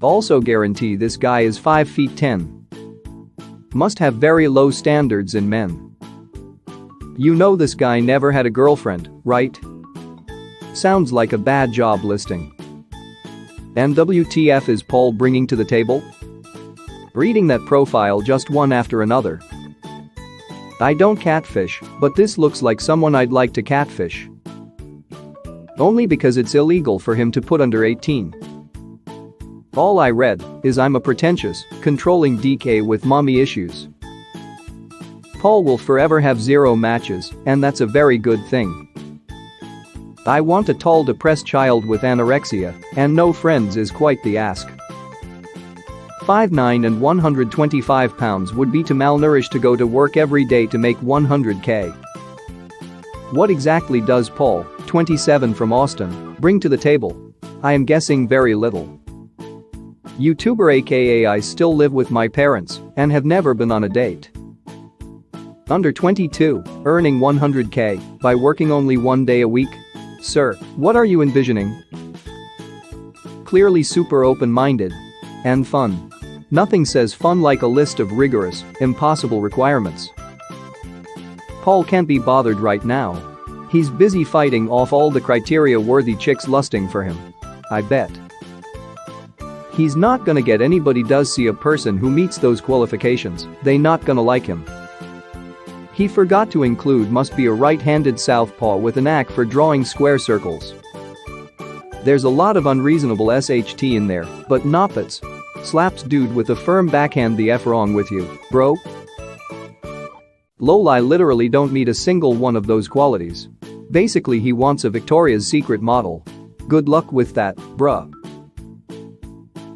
Also guarantee this guy is 5 feet 10. Must have very low standards in men. You know this guy never had a girlfriend, right? Sounds like a bad job listing. And WTF is Paul bringing to the table? Reading that profile just one after another. I don't catfish, but this looks like someone I'd like to catfish. Only because it's illegal for him to put under 18. All I read is I'm a pretentious, controlling DK with mommy issues. Paul will forever have 0 matches, and that's a very good thing. I want a tall depressed child with anorexia, and no friends is quite the ask. 5'9" and 125 pounds would be too malnourished to go to work every day to make $100K. What exactly does Paul, 27 from Austin, bring to the table? I am guessing very little. YouTuber aka I still live with my parents and have never been on a date. Under 22, earning $100K by working only 1 day a week? Sir, what are you envisioning? Clearly super open-minded. And fun. Nothing says fun like a list of rigorous, impossible requirements. Paul can't be bothered right now. He's busy fighting off all the criteria-worthy chicks lusting for him. I bet. He's not gonna get anybody does see a person who meets those qualifications, they not gonna like him. He forgot to include must be a right-handed southpaw with a knack for drawing square circles. There's a lot of unreasonable SHT in there, but noppets. Slaps dude with a firm backhand the F wrong with you, bro? Lol, I literally don't meet a single one of those qualities. Basically he wants a Victoria's Secret model. Good luck with that, bruh.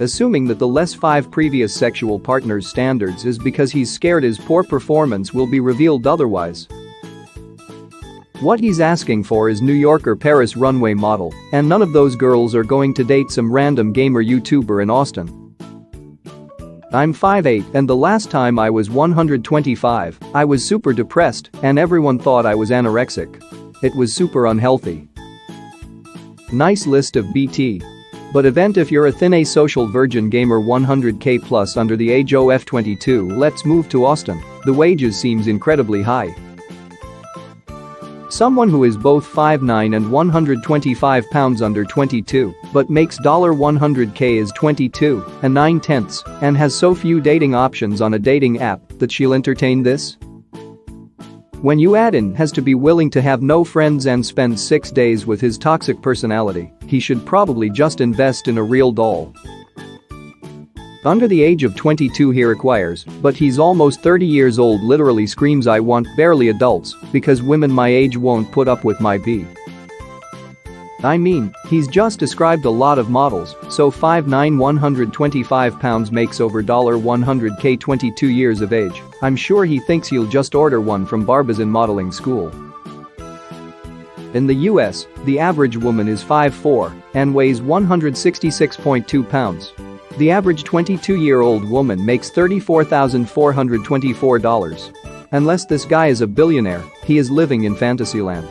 Assuming that the less 5 previous sexual partners standards is because he's scared his poor performance will be revealed otherwise. What he's asking for is New York or Paris runway model, and none of those girls are going to date some random gamer YouTuber in Austin. I'm 5'8" and the last time I was 125, I was super depressed and everyone thought I was anorexic. It was super unhealthy. Nice list of BT. But event if you're a thin asocial virgin gamer 100K plus under the age of 22, let's move to Austin. The wages seems incredibly high. Someone who is both 5'9" and 125 pounds under 22, but makes $100K is 22 and 9/10 and has so few dating options on a dating app that she'll entertain this? When you add in has to be willing to have no friends and spend 6 days with his toxic personality, he should probably just invest in a real doll. Under the age of 22 he requires, but he's almost 30 years old literally screams I want barely adults because women my age won't put up with my B. I mean, he's just described a lot of models, so 5'9" 125 pounds makes over $100K 22 years of age. I'm sure he thinks he'll just order one from Barbizon modeling school. In the US, the average woman is 5'4" and weighs 166.2 pounds. The average 22-year-old woman makes $34,424. Unless this guy is a billionaire, he is living in Fantasyland.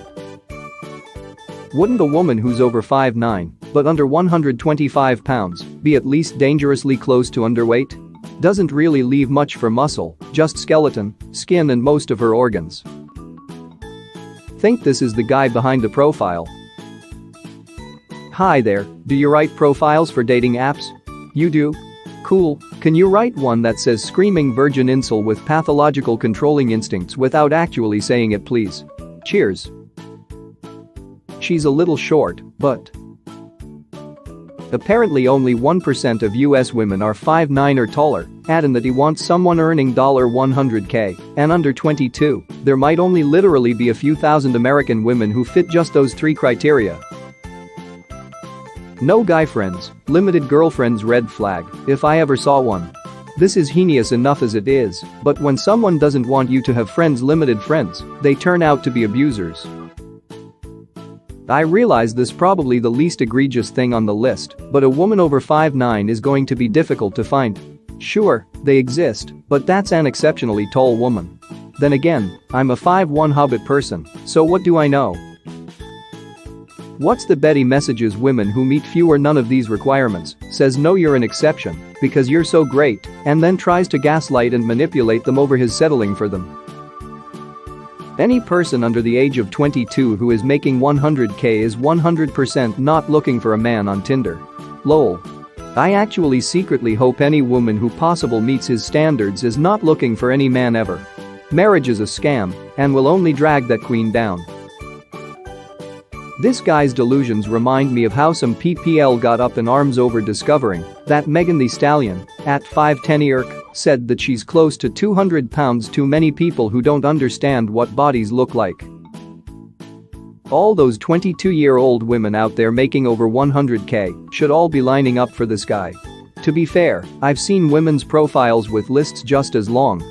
Wouldn't a woman who's over 5'9" but under 125 pounds be at least dangerously close to underweight? Doesn't really leave much for muscle, just skeleton, skin and most of her organs. Think this is the guy behind the profile. Hi there, do you write profiles for dating apps? You do? Cool, can you write one that says screaming virgin incel with pathological controlling instincts without actually saying it please? Cheers. She's a little short, but apparently only 1% of US women are 5'9" or taller, add in that he wants someone earning $100K and under 22, there might only literally be a few thousand American women who fit just those 3 criteria. No guy friends, limited girlfriends red flag, if I ever saw one. This is heinous enough as it is, but when someone doesn't want you to have friends limited friends, they turn out to be abusers. I realize this probably the least egregious thing on the list, but a woman over 5'9" is going to be difficult to find. Sure, they exist, but that's an exceptionally tall woman. Then again, I'm a 5'1" hobbit person, so what do I know? What's the Betty messages women who meet few or none of these requirements, says no you're an exception, because you're so great, and then tries to gaslight and manipulate them over his settling for them. Any person under the age of 22 who is making 100k is 100% not looking for a man on Tinder. Lol. I actually secretly hope any woman who possible meets his standards is not looking for any man ever. Marriage is a scam and will only drag that queen down. This guy's delusions remind me of how some PPL got up in arms over discovering that Megan Thee Stallion, at 5'10", said that she's close to 200 pounds. Too many people who don't understand what bodies look like. All those 22-year-old women out there making over 100k should all be lining up for this guy. To be fair, I've seen women's profiles with lists just as long.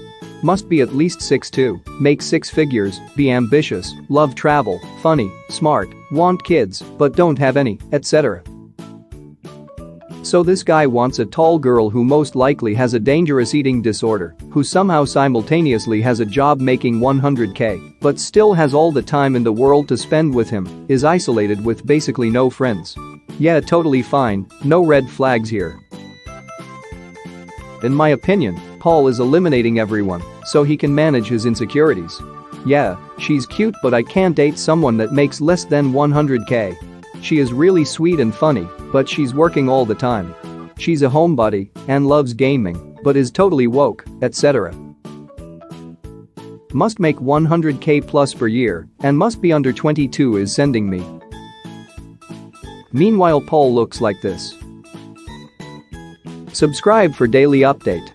Must be at least 6'2", make 6 figures, be ambitious, love travel, funny, smart, want kids, but don't have any, etc. So this guy wants a tall girl who most likely has a dangerous eating disorder, who somehow simultaneously has a job making 100k, but still has all the time in the world to spend with him, is isolated with basically no friends. Yeah, totally fine, no red flags here. In my opinion, Paul is eliminating everyone so he can manage his insecurities. Yeah, she's cute but I can't date someone that makes less than 100k. She is really sweet and funny, but she's working all the time. She's a homebody and loves gaming, but is totally woke, etc. Must make 100k plus per year and must be under 22 is sending me. Meanwhile, Paul looks like this. Subscribe for daily update.